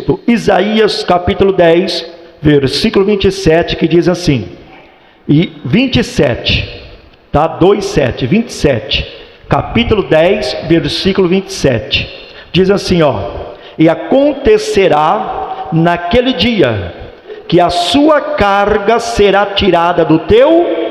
texto, Isaías capítulo 10, versículo 27, que diz assim, e 27, tá? 27, capítulo 10, versículo 27, diz assim, ó: e acontecerá naquele dia, que a sua carga será tirada do teu,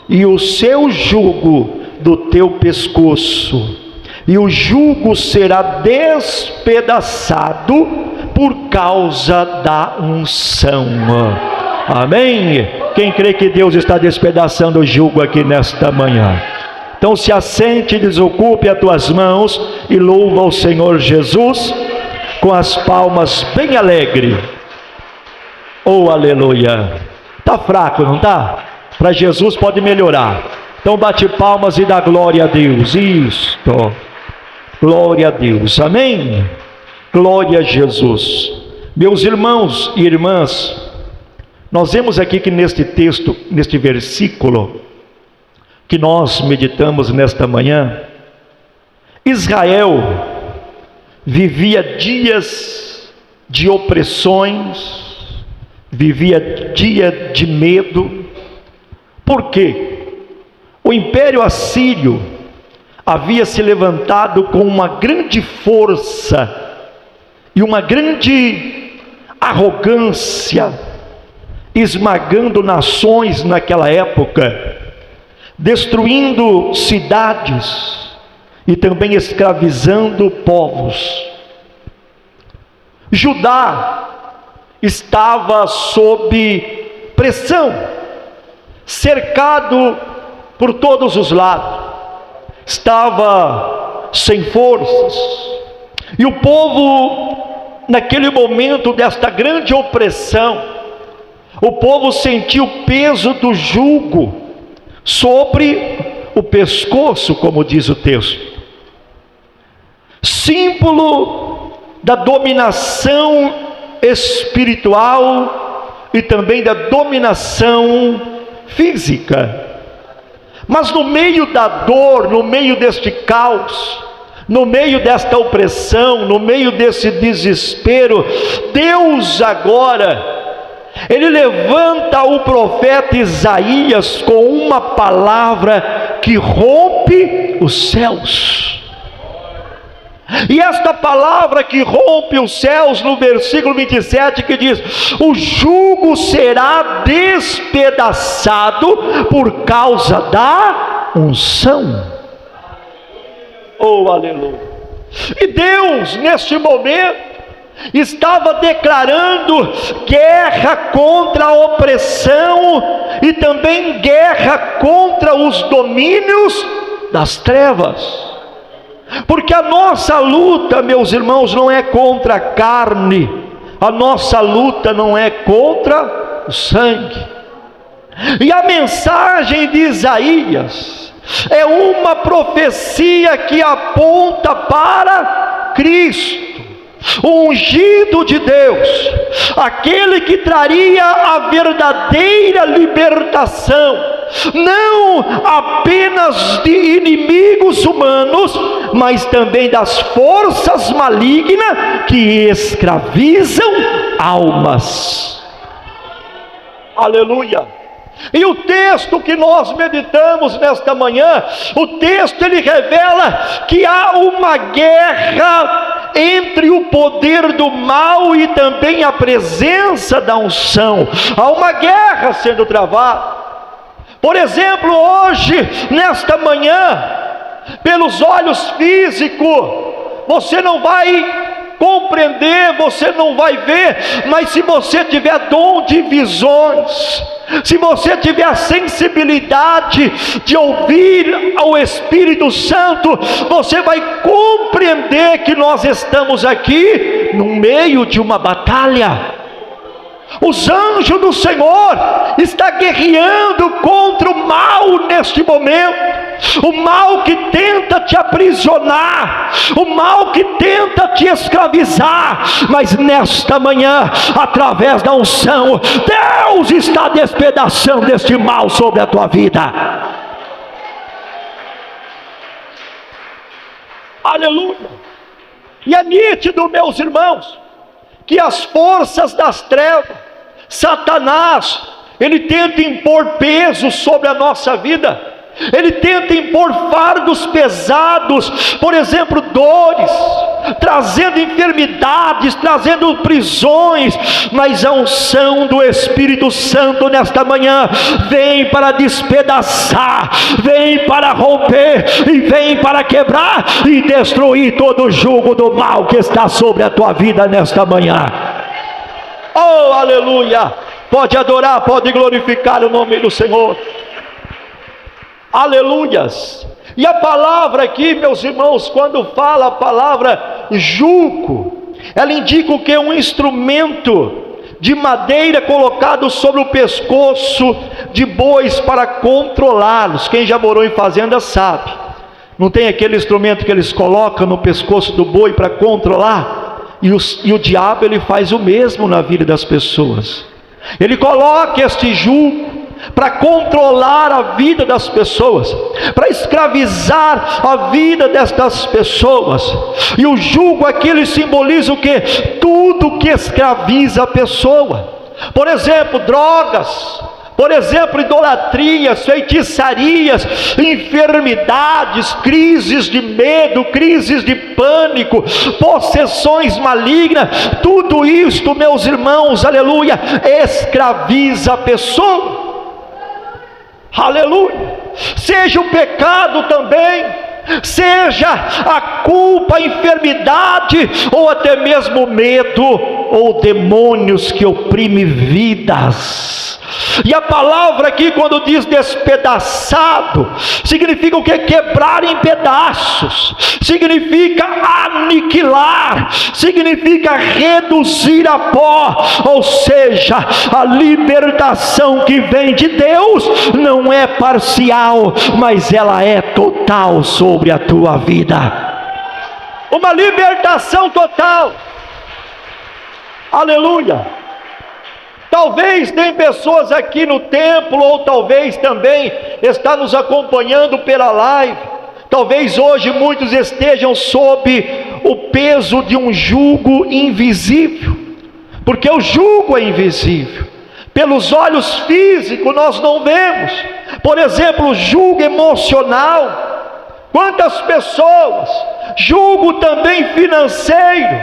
e o seu jugo do teu pescoço, e o jugo será despedaçado por causa da unção. Amém? Quem crê que Deus está despedaçando o jugo aqui nesta manhã? Então se assente, desocupe as tuas mãos e louva ao Senhor Jesus com as palmas bem alegre. Oh, aleluia! Está fraco, não está? Para Jesus pode melhorar. Então bate palmas e dá glória a Deus. Isto. Glória a Deus. Amém? Glória a Jesus. Meus irmãos e irmãs, nós vemos aqui que neste texto, neste versículo que nós meditamos nesta manhã, Israel vivia dias de opressões, vivia dia de medo. Por quê? O Império Assírio havia se levantado com uma grande força e uma grande arrogância, esmagando nações naquela época, destruindo cidades e também escravizando povos. Judá estava sob pressão, cercado por todos os lados, estava sem forças, e o povo, naquele momento desta grande opressão, o povo sentiu o peso do jugo sobre o pescoço, como diz o texto, símbolo da dominação espiritual e também da dominação física. Mas no meio da dor, no meio deste caos, no meio desta opressão, no meio desse desespero, Deus agora, Ele levanta o profeta Isaías com uma palavra que rompe os céus. E esta palavra que rompe os céus, no versículo 27, que diz: o jugo será despedaçado por causa da unção. Oh, aleluia! E Deus, neste momento, estava declarando guerra contra a opressão e também guerra contra os domínios das trevas. Porque a nossa luta, meus irmãos, não é contra a carne, a nossa luta não é contra o sangue. E a mensagem de Isaías é uma profecia que aponta para Cristo, o ungido de Deus, aquele que traria a verdadeira libertação, não apenas de inimigos humanos, mas também das forças malignas que escravizam almas. Aleluia! E o texto que nós meditamos nesta manhã, o texto ele revela que há uma guerra entre o poder do mal e também a presença da unção. Há uma guerra sendo travada. Por exemplo, hoje, nesta manhã, pelos olhos físicos, você não vai compreender, você não vai ver, mas se você tiver dom de visões, se você tiver a sensibilidade de ouvir ao Espírito Santo, você vai compreender que nós estamos aqui no meio de uma batalha. Os anjos do Senhor estão guerreando contra o mal neste momento, o mal que tenta te aprisionar, o mal que tenta te escravizar, mas nesta manhã, através da unção, Deus está despedaçando este mal sobre a tua vida. Aleluia! E é nítido, meus irmãos, que as forças das trevas, Satanás, ele tenta impor peso sobre a nossa vida. Ele tenta impor fardos pesados, por exemplo, dores, trazendo enfermidades, trazendo prisões, mas a unção do Espírito Santo nesta manhã vem para despedaçar, vem para romper, e vem para quebrar e destruir todo o jugo do mal que está sobre a tua vida nesta manhã. Oh, aleluia! Pode adorar, pode glorificar o nome do Senhor. Aleluias! E a palavra aqui, meus irmãos, quando fala a palavra jugo, ela indica o que? Um instrumento de madeira colocado sobre o pescoço de bois para controlá-los. Quem já morou em fazenda sabe. Não tem aquele instrumento que eles colocam no pescoço do boi para controlar? E o diabo, ele faz o mesmo na vida das pessoas. Ele coloca este jugo para controlar a vida das pessoas, para escravizar a vida destas pessoas. E o jugo aqui, ele simboliza o que? Tudo que escraviza a pessoa. Por exemplo, drogas, por exemplo, idolatrias, feitiçarias, enfermidades, crises de medo, crises de pânico, possessões malignas. Tudo isto, meus irmãos, aleluia, escraviza a pessoa. Aleluia! Seja o pecado também, seja a culpa, a enfermidade, ou até mesmo o medo, ou demônios que oprimem vidas. E a palavra aqui, quando diz despedaçado, significa o que? Quebrar em pedaços, significa aniquilar, significa reduzir a pó. Ou seja, a libertação que vem de Deus não é parcial, mas ela é total sobre a tua vida. Uma libertação total. Aleluia! Talvez tem pessoas aqui no templo, ou talvez também está nos acompanhando pela live. Talvez hoje muitos estejam sob o peso de um jugo invisível, porque o jugo é invisível. Pelos olhos físicos nós não vemos. Por exemplo, o jugo emocional. Quantas pessoas? Jugo também financeiro,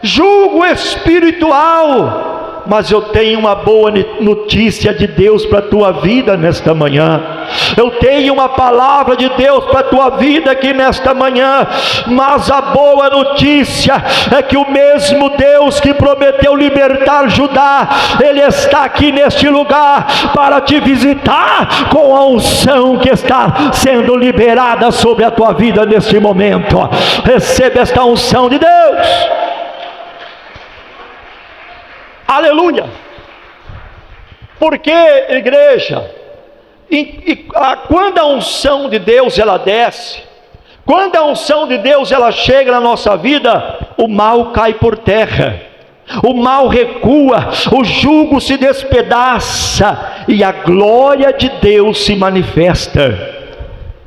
jugo espiritual. Mas eu tenho uma boa notícia de Deus para a tua vida nesta manhã. Eu tenho uma palavra de Deus para a tua vida aqui nesta manhã. Mas a boa notícia é que o mesmo Deus que prometeu libertar Judá, Ele está aqui neste lugar para te visitar com a unção que está sendo liberada sobre a tua vida neste momento. Receba esta unção de Deus. Aleluia! Porque, igreja, quando a unção de Deus ela desce, quando a unção de Deus ela chega na nossa vida, o mal cai por terra, o mal recua, o jugo se despedaça e a glória de Deus se manifesta.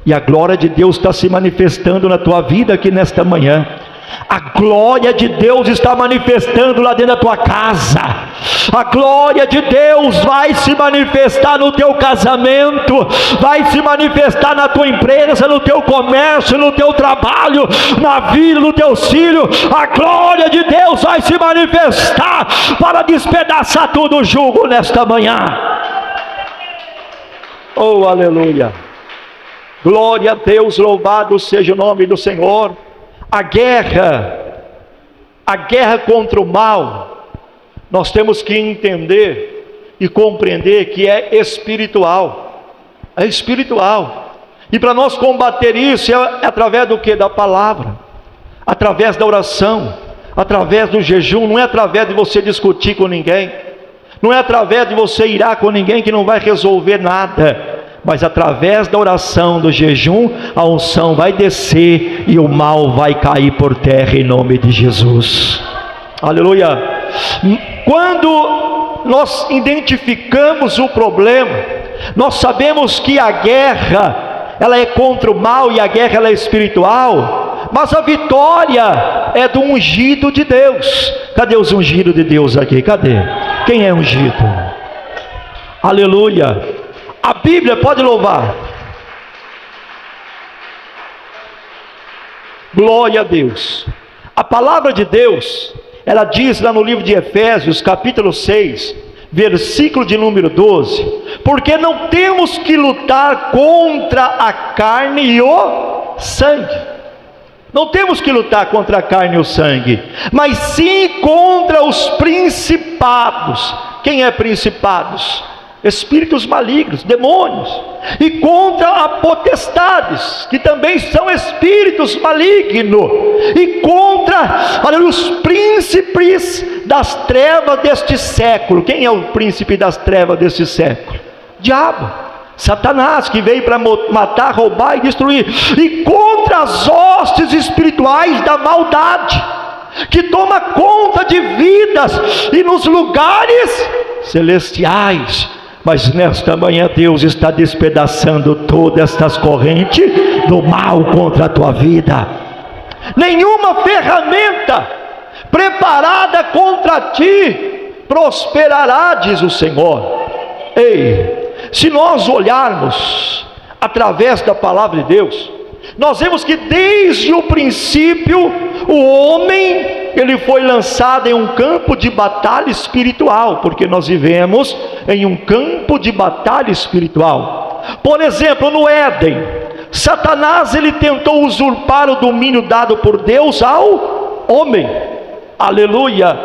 E a glória de Deus está se manifestando na tua vida aqui nesta manhã. A glória de Deus está manifestando lá dentro da tua casa. A glória de Deus vai se manifestar no teu casamento, vai se manifestar na tua empresa, no teu comércio, no teu trabalho, na vida do teu filho. A glória de Deus vai se manifestar para despedaçar todo o jugo nesta manhã. Oh, aleluia! Glória a Deus, louvado seja o nome do Senhor. A guerra contra o mal, nós temos que entender e compreender que é espiritual. É espiritual. E para nós combater isso é através do que? Da palavra, através da oração, através do jejum. Não é através de você discutir com ninguém, não é através de você irar com ninguém que não vai resolver nada. Mas através da oração, do jejum, a unção vai descer e o mal vai cair por terra em nome de Jesus. Aleluia! Quando nós identificamos o problema, nós sabemos que a guerra ela é contra o mal e a guerra ela é espiritual. mas a vitória é do ungido de Deus. Cadê os ungidos de Deus aqui? Cadê? Quem é ungido? Aleluia. A Bíblia, pode louvar. Glória a Deus. A palavra de Deus, ela diz lá no livro de Efésios, capítulo 6, versículo de número 12: porque não temos que lutar contra a carne e o sangue. Não temos que lutar contra a carne e o sangue, mas sim contra os principados. Quem é principados? Espíritos malignos, demônios. E contra a potestades, que também são espíritos malignos. E contra, olha, os príncipes das trevas deste século. Quem é o príncipe das trevas deste século? Diabo, Satanás, que veio para matar, roubar e destruir. E contra as hostes espirituais da maldade, que toma conta de vidas e nos lugares celestiais. Mas nesta manhã Deus está despedaçando todas estas correntes do mal contra a tua vida. Nenhuma ferramenta preparada contra ti prosperará, diz o Senhor. Ei, se nós olharmos através da palavra de Deus, nós vemos que desde o princípio o homem, ele foi lançado em um campo de batalha espiritual, porque nós vivemos em um campo de batalha espiritual. Por exemplo, no Éden, Satanás, ele tentou usurpar o domínio dado por Deus ao homem. Aleluia.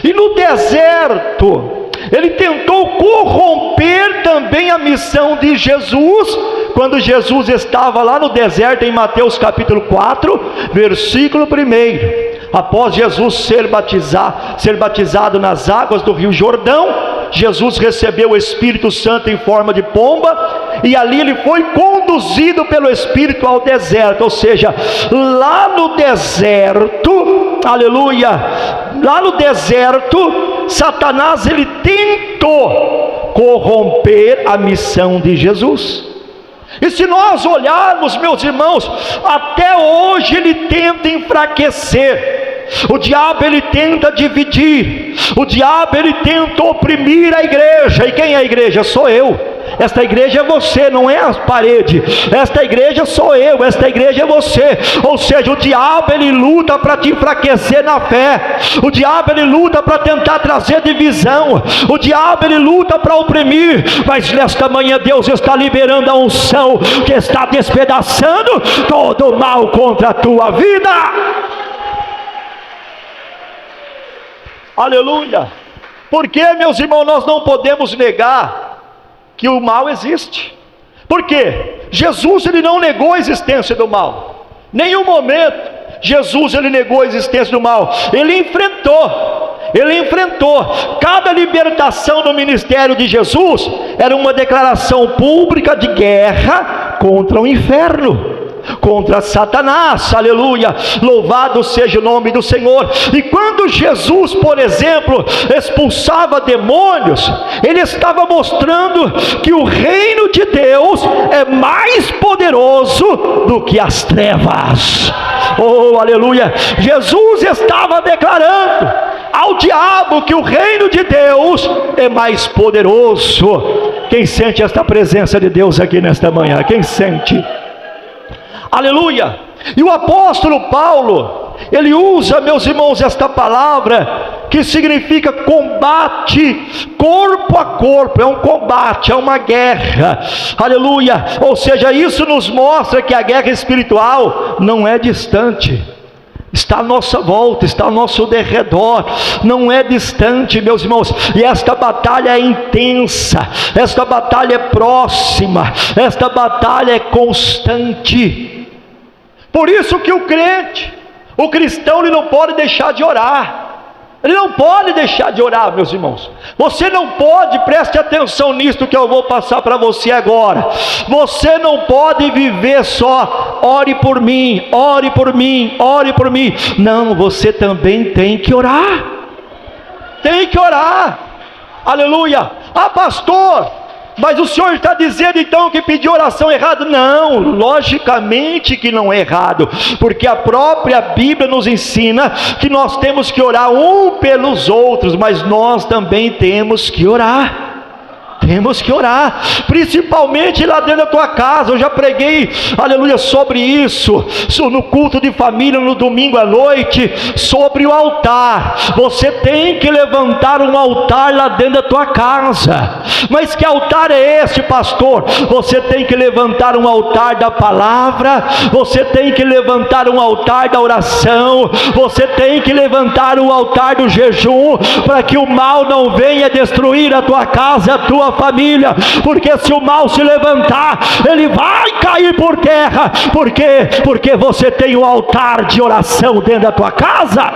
E no deserto, ele tentou corromper também a missão de Jesus, quando Jesus estava lá no deserto, em Mateus capítulo 4, versículo 1. Após Jesus ser batizado nas águas do rio Jordão, Jesus recebeu o Espírito Santo em forma de pomba, e ali ele foi conduzido pelo Espírito ao deserto. Ou seja, lá no deserto, aleluia, lá no deserto, Satanás, ele tentou corromper a missão de Jesus. E se nós olharmos, meus irmãos, até hoje ele tenta enfraquecer. O diabo, ele tenta dividir. O diabo, ele tenta oprimir a igreja. E quem é a igreja? Sou eu. Esta igreja é você, não é a parede. Esta igreja sou eu, esta igreja é você. Ou seja, o diabo, ele luta para te enfraquecer na fé. O diabo, ele luta para tentar trazer divisão. O diabo, ele luta para oprimir. Mas nesta manhã Deus está liberando a unção que está despedaçando todo o mal contra a tua vida. Aleluia. Porque, meus irmãos, nós não podemos negar que o mal existe. Por quê? Jesus, ele não negou a existência do mal. Nenhum momento Jesus, ele negou a existência do mal. Ele enfrentou. Cada libertação no ministério de Jesus era uma declaração pública de guerra contra o inferno, contra Satanás. Aleluia, louvado seja o nome do Senhor. E quando Jesus, por exemplo, expulsava demônios, ele estava mostrando que o reino de Deus é mais poderoso do que as trevas. Oh, aleluia. Jesus estava declarando ao diabo que o reino de Deus é mais poderoso. Quem sente esta presença de Deus aqui nesta manhã? Quem sente? Aleluia. E o apóstolo Paulo, ele usa, meus irmãos, esta palavra que significa combate corpo a corpo. É um combate, é uma guerra. Aleluia. Ou seja, isso nos mostra que a guerra espiritual não é distante, está à nossa volta, está ao nosso derredor, não é distante, meus irmãos. E esta batalha é intensa, esta batalha é próxima, esta batalha é constante. Por isso que o crente, o cristão, ele não pode deixar de orar. Ele não pode deixar de orar, meus irmãos. Você não pode, preste atenção nisto que eu vou passar para você agora. Você não pode viver só, ore por mim, ore por mim, ore por mim. Não, você também tem que orar. Tem que orar. Aleluia. Ah, pastor, Mas o Senhor está dizendo então que pedir oração errado? Não, logicamente que não é errado, porque a própria Bíblia nos ensina que nós temos que orar um pelos outros, mas nós também temos que orar. Temos que orar, principalmente lá dentro da tua casa. Eu já preguei, aleluia, sobre isso, no culto de família, no domingo à noite, sobre o altar. Você tem que levantar um altar lá dentro da tua casa. Mas que altar é esse, pastor? Você tem que levantar um altar da palavra, você tem que levantar um altar da oração, você tem que levantar um altar do jejum, para que o mal não venha destruir a tua casa, a tua família, porque se o mal se levantar, ele vai cair por terra. Por quê? Porque você tem um altar de oração dentro da tua casa.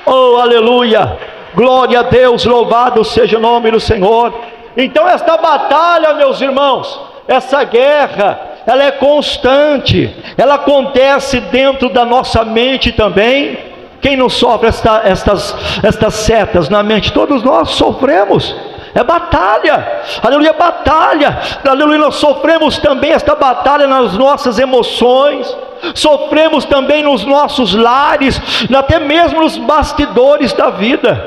Oh, aleluia, glória a Deus, louvado seja o nome do Senhor. Então esta batalha, meus irmãos, essa guerra, ela é constante, ela acontece dentro da nossa mente também. Quem não sofre estas setas na mente? Todos nós sofremos. É batalha, aleluia, batalha, aleluia. Nós sofremos também esta batalha nas nossas emoções, sofremos também nos nossos lares, até mesmo nos bastidores da vida.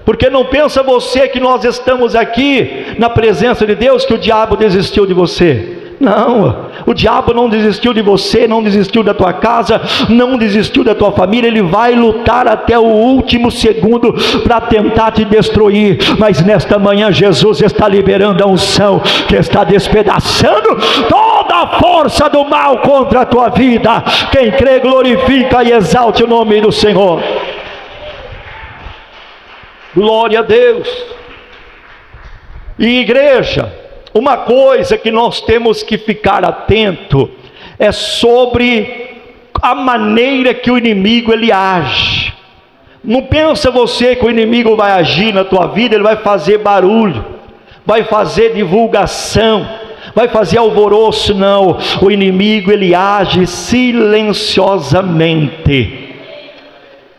Porque não pensa você que nós estamos aqui na presença de Deus, que o diabo desistiu de você. Não, o diabo não desistiu de você, não desistiu da tua casa, não desistiu da tua família. Ele vai lutar até o último segundo para tentar te destruir, mas nesta manhã Jesus está liberando a unção que está despedaçando toda a força do mal contra a tua vida. Quem crê glorifica e exalte o nome do Senhor. Glória a Deus. E igreja, uma coisa que nós temos que ficar atento é sobre a maneira que o inimigo ele age. Não pensa você que o inimigo vai agir na tua vida, ele vai fazer barulho, vai fazer divulgação, vai fazer alvoroço. Não, o inimigo ele age silenciosamente.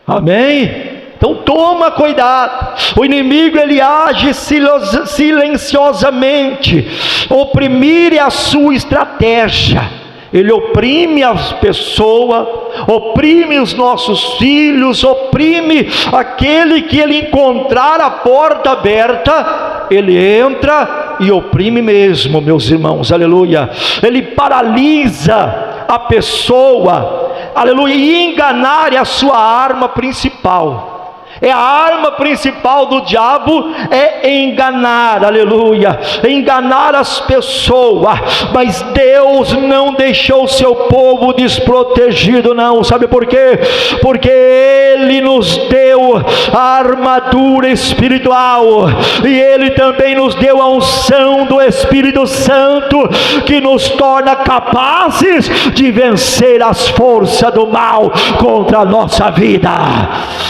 Amém? Então toma cuidado. O inimigo ele age silenciosamente. Oprimir é a sua estratégia. Ele oprime as pessoas, oprime os nossos filhos, oprime aquele que ele encontrar a porta aberta, ele entra e oprime mesmo, meus irmãos, aleluia. Ele paralisa a pessoa, aleluia, e enganar é a sua arma principal. É a arma principal do diabo, é enganar, aleluia, enganar as pessoas. Mas Deus não deixou o seu povo desprotegido, não. Sabe por quê? Porque Ele nos deu a armadura espiritual, e Ele também nos deu a unção do Espírito Santo, que nos torna capazes de vencer as forças do mal contra a nossa vida.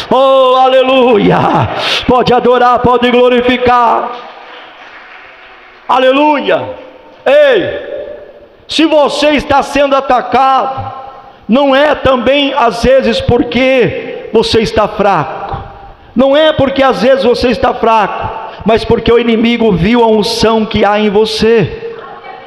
Oh, aleluia. Pode adorar, pode glorificar. Aleluia. Ei, se você está sendo atacado, não é também às vezes porque você está fraco, não é porque às vezes você está fraco, mas porque o inimigo viu a unção que há em você.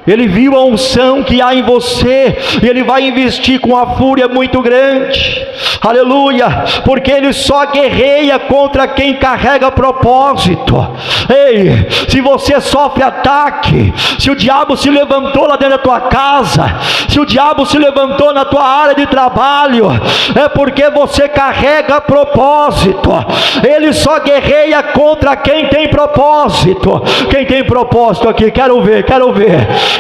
Ele viu a unção que há em você, e ele vai investir com uma fúria muito grande, aleluia, porque ele só guerreia contra quem carrega propósito. Ei, se você sofre ataque, se o diabo se levantou lá dentro da tua casa, se o diabo se levantou na tua área de trabalho, é porque você carrega propósito. Ele só guerreia contra quem tem propósito. Quem tem propósito aqui? Quero ver.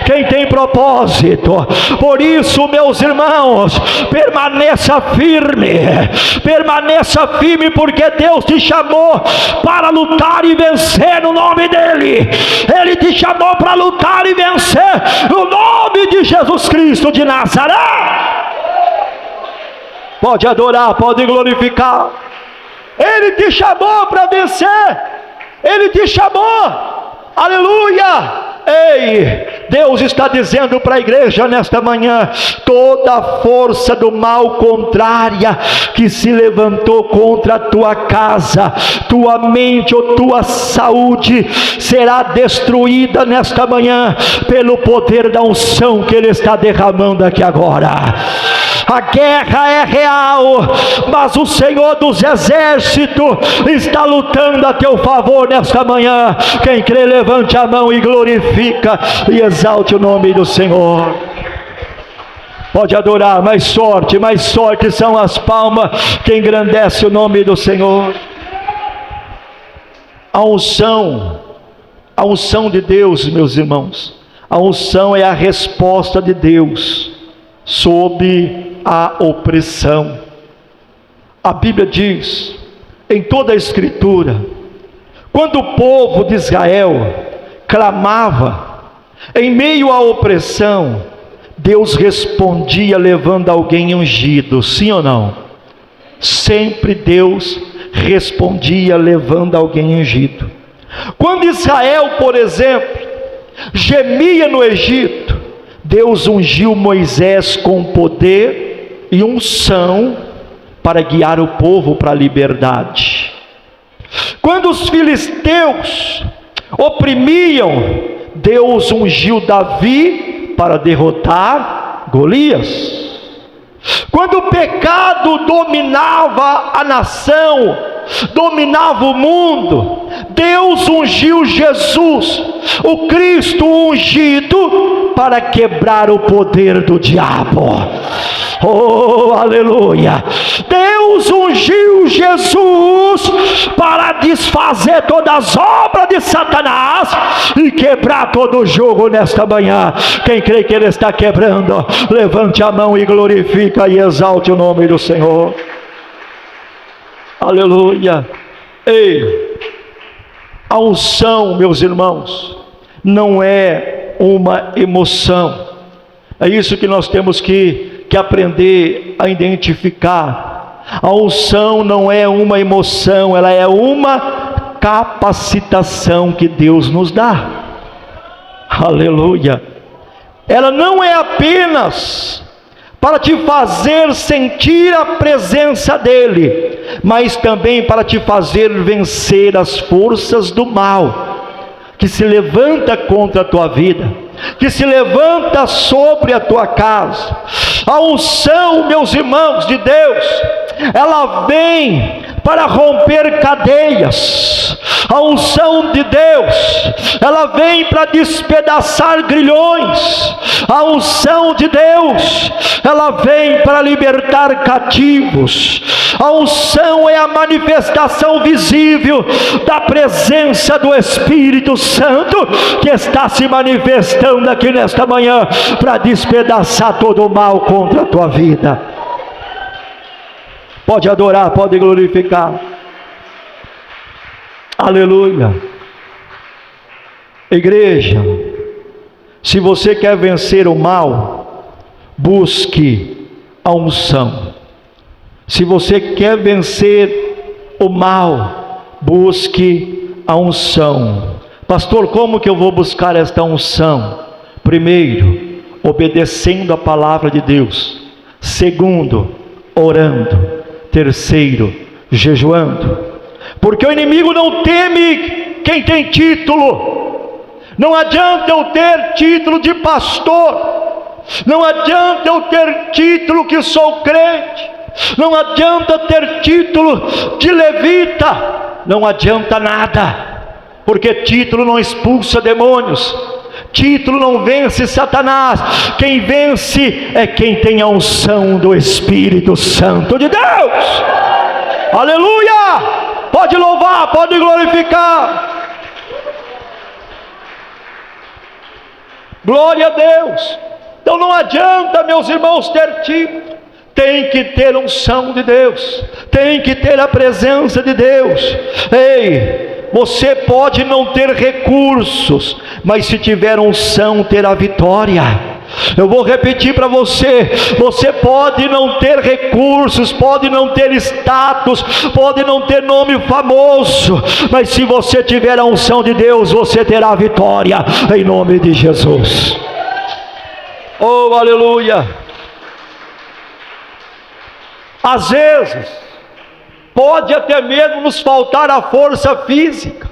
Quem tem propósito. Por isso, meus irmãos, permaneça firme, porque Deus te chamou para lutar e vencer no nome dEle. Ele te chamou para lutar e vencer no nome de Jesus Cristo de Nazaré. Pode adorar, pode glorificar. Ele te chamou para vencer. Ele te chamou, aleluia. Ei, Deus está dizendo para a igreja nesta manhã: toda a força do mal contrária que se levantou contra a tua casa, tua mente ou tua saúde será destruída nesta manhã, pelo poder da unção que Ele está derramando aqui agora. A guerra é real, mas o Senhor dos exércitos está lutando a teu favor nesta manhã. Quem crê, levante a mão e glorifica e exalte o nome do Senhor. Pode adorar. Mais sorte são as palmas que engrandece o nome do Senhor. A unção de Deus, meus irmãos, a unção é a resposta de Deus sobre a opressão. A Bíblia diz em toda a Escritura, quando o povo de Israel clamava em meio à opressão, Deus respondia levando alguém ungido. Sim ou não? Sempre Deus respondia levando alguém ungido. Quando Israel, por exemplo, gemia no Egito, Deus ungiu Moisés com poder e unção para guiar o povo para a liberdade. Quando os filisteus oprimiam, Deus ungiu Davi para derrotar Golias. Quando o pecado dominava a nação, dominava o mundo, Deus ungiu Jesus, o Cristo ungido, para quebrar o poder do diabo. Oh, aleluia! Deus ungiu Jesus para desfazer todas as obras de Satanás e quebrar todo o jugo nesta manhã. Quem crê que Ele está quebrando, levante a mão e glorifica e exalte o nome do Senhor. Aleluia! Ei, a unção, meus irmãos, não é uma emoção. É isso que nós temos que aprender a identificar. A unção não é uma emoção, ela é uma capacitação que Deus nos dá. Aleluia! Ela não é apenas para te fazer sentir a presença dEle, mas também para te fazer vencer as forças do mal, que se levanta contra a tua vida, que se levanta sobre a tua casa. A unção, meus irmãos, de Deus, ela vem para romper cadeias. A unção de Deus, ela vem para despedaçar grilhões. A unção de Deus, ela vem para libertar cativos. A unção é a manifestação visível da presença do Espírito Santo, que está se manifestando aqui nesta manhã para despedaçar todo o mal contra a tua vida. Pode adorar, pode glorificar. Aleluia. Igreja, se você quer vencer o mal, busque a unção. Se você quer vencer o mal, busque a unção. Pastor, como que eu vou buscar esta unção? Primeiro, obedecendo a palavra de Deus. Segundo, orando. Terceiro, jejuando. Porque o inimigo não teme quem tem título. Não adianta eu ter título de pastor, não adianta eu ter título que sou crente, não adianta ter título de levita, não adianta nada, porque título não expulsa demônios, título não vence Satanás. Quem vence é quem tem a unção do Espírito Santo de Deus. Aleluia! Pode louvar, pode glorificar. Glória a Deus. Então não adianta, meus irmãos, ter título. Tem que ter unção de Deus, tem que ter a presença de Deus. Ei, você pode não ter recursos, mas se tiver unção, terá vitória. Eu vou repetir para você: você pode não ter recursos, pode não ter status, pode não ter nome famoso, mas se você tiver a unção de Deus, você terá vitória, em nome de Jesus. Oh, aleluia! Às vezes pode até mesmo nos faltar a força física,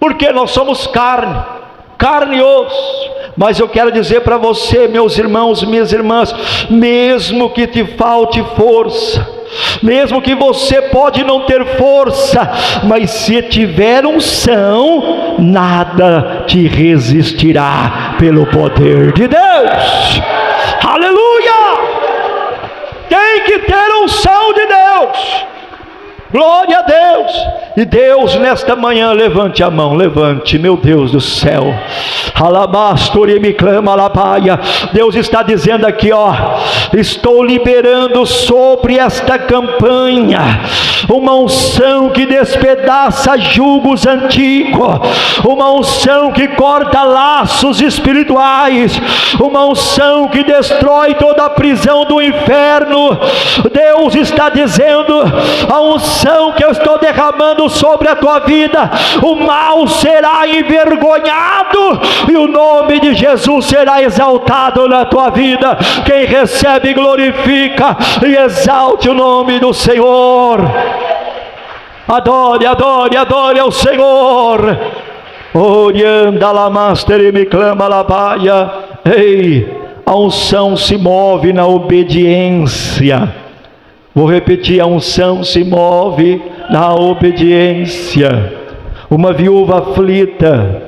porque nós somos carne e osso. Mas eu quero dizer para você, meus irmãos, minhas irmãs, mesmo que te falte força, mesmo que você pode não ter força, mas se tiver unção, nada te resistirá pelo poder de Deus. Aleluia! Tem que ter unção de Deus. Glória a Deus. E Deus, nesta manhã, levante a mão, levante, meu Deus do céu. Alabastori me clama alabaia. Deus está dizendo aqui, ó, estou liberando sobre esta campanha uma unção que despedaça julgos antigos, uma unção que corta laços espirituais, uma unção que destrói toda a prisão do inferno. Deus está dizendo, a unção que eu estou derramando sobre a tua vida, o mal será envergonhado e o nome de Jesus será exaltado na tua vida. Quem recebe, glorifica e exalte o nome do Senhor. Adore, adore, adore ao Senhor. Orianda la master e me clama la baia. Ei, a unção se move na obediência. Vou repetir, a unção se move na obediência. Uma viúva aflita,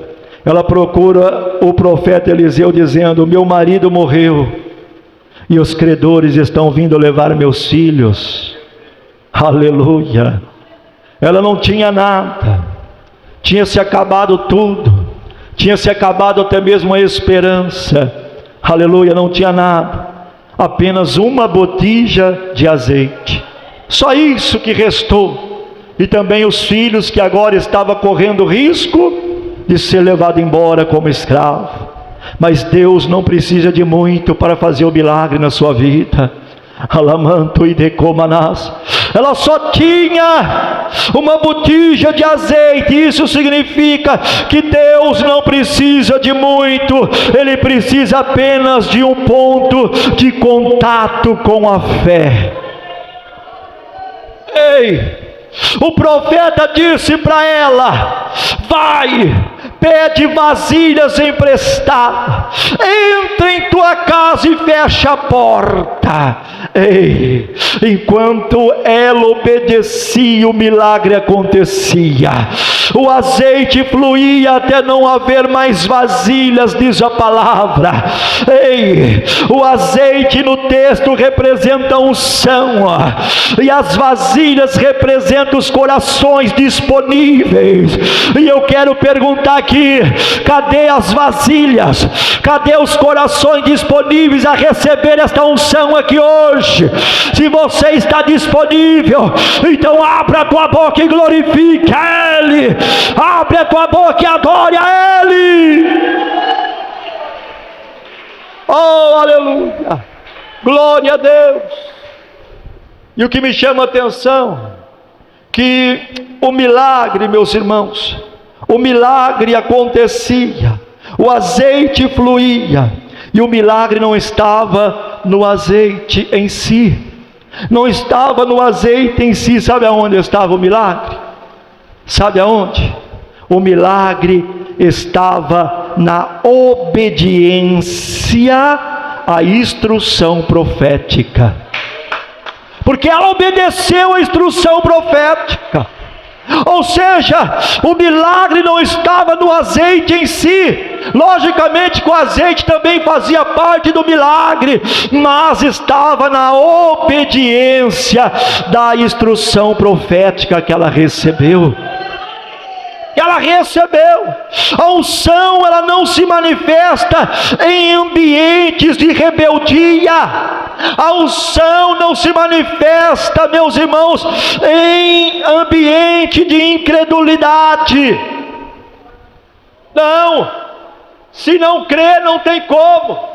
ela procura o profeta Eliseu dizendo: meu marido morreu e os credores estão vindo levar meus filhos. Aleluia. Ela não tinha nada, tinha se acabado tudo, tinha se acabado até mesmo a esperança. Aleluia, não tinha nada, apenas uma botija de azeite, só isso que restou. E também os filhos que agora estavam correndo risco de ser levado embora como escravo. Mas Deus não precisa de muito para fazer o milagre na sua vida. Alamanto e decomanás. Ela só tinha uma botija de azeite. Isso significa que Deus não precisa de muito, Ele precisa apenas de um ponto de contato com a fé. Ei, o profeta disse para ela: vai, pede vasilhas emprestadas, entra em tua casa e fecha a porta. Ei, enquanto ela obedecia, o milagre acontecia. O azeite fluía até não haver mais vasilhas, diz a palavra. Ei, o azeite no texto representa a unção, e as vasilhas representam os corações disponíveis. E eu quero perguntar aqui: cadê as vasilhas? Cadê os corações disponíveis a receber esta unção aqui hoje? Se você está disponível, então abra a tua boca e glorifique a Ele. Abre a tua boca e adore a Ele. Oh, aleluia, glória a Deus. E o que me chama a atenção, que o milagre, meus irmãos, o milagre acontecia, o azeite fluía, e o milagre não estava no azeite em si, não estava no azeite em si. Sabe aonde estava o milagre? Sabe aonde? O milagre estava na obediência à instrução profética, porque ela obedeceu à instrução profética. Ou seja, o milagre não estava no azeite em si. Logicamente que o azeite também fazia parte do milagre, mas estava na obediência da instrução profética que ela recebeu. Ela recebeu. A unção, ela não se manifesta em ambientes de rebeldia. A unção não se manifesta, meus irmãos, em ambiente de incredulidade. Não, se não crer não tem como,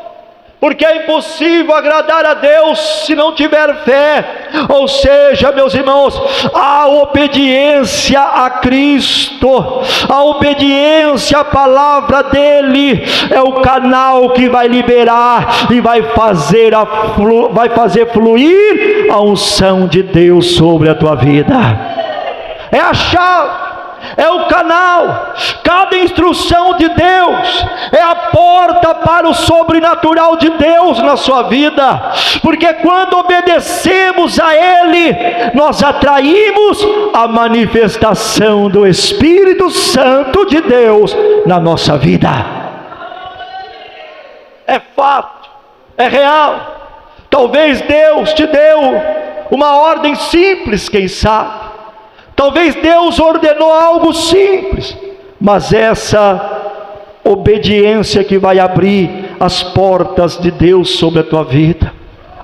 porque é impossível agradar a Deus se não tiver fé. Ou seja, meus irmãos, a obediência a Cristo, a obediência à palavra dEle, é o canal que vai liberar e vai fazer fluir a unção de Deus sobre a tua vida. é a chave, é o canal. Cada instrução de Deus é a porta para o sobrenatural de Deus na sua vida, porque quando obedecemos a Ele, nós atraímos a manifestação do Espírito Santo de Deus na nossa vida. É fato, é real. Talvez Deus te deu uma ordem simples, quem sabe. Talvez Deus ordenou algo simples, mas essa obediência que vai abrir as portas de Deus sobre a tua vida.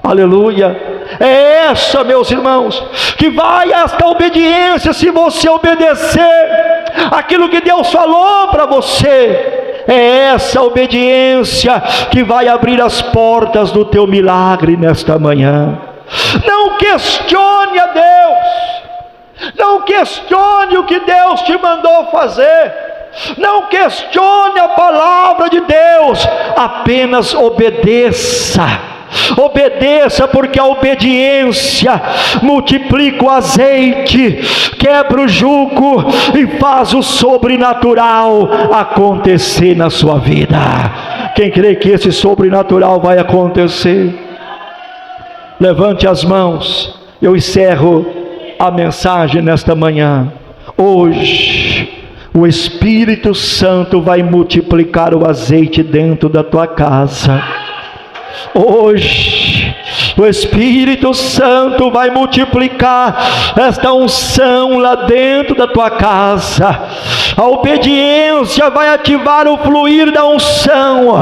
Aleluia. É essa, meus irmãos, que vai esta obediência. Se você obedecer aquilo que Deus falou para você, é essa obediência que vai abrir as portas do teu milagre nesta manhã. Não questione a Deus, não questione o que Deus te mandou fazer, não questione a palavra de Deus, apenas obedeça. Obedeça, porque a obediência multiplica o azeite, quebra o jugo e faz o sobrenatural acontecer na sua vida. Quem crê que esse sobrenatural vai acontecer, levante as mãos. Eu encerro a mensagem nesta manhã. Hoje o Espírito Santo vai multiplicar o azeite dentro da tua casa. Hoje o Espírito Santo vai multiplicar esta unção lá dentro da tua casa. A obediência vai ativar o fluir da unção,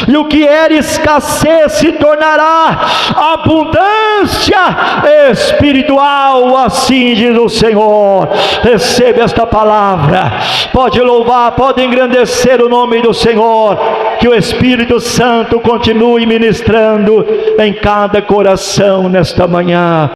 e o que era escassez se tornará abundância espiritual, assim diz o Senhor. Recebe esta palavra, pode louvar, pode engrandecer o nome do Senhor. Que o Espírito Santo continue ministrando em cada coração nesta manhã.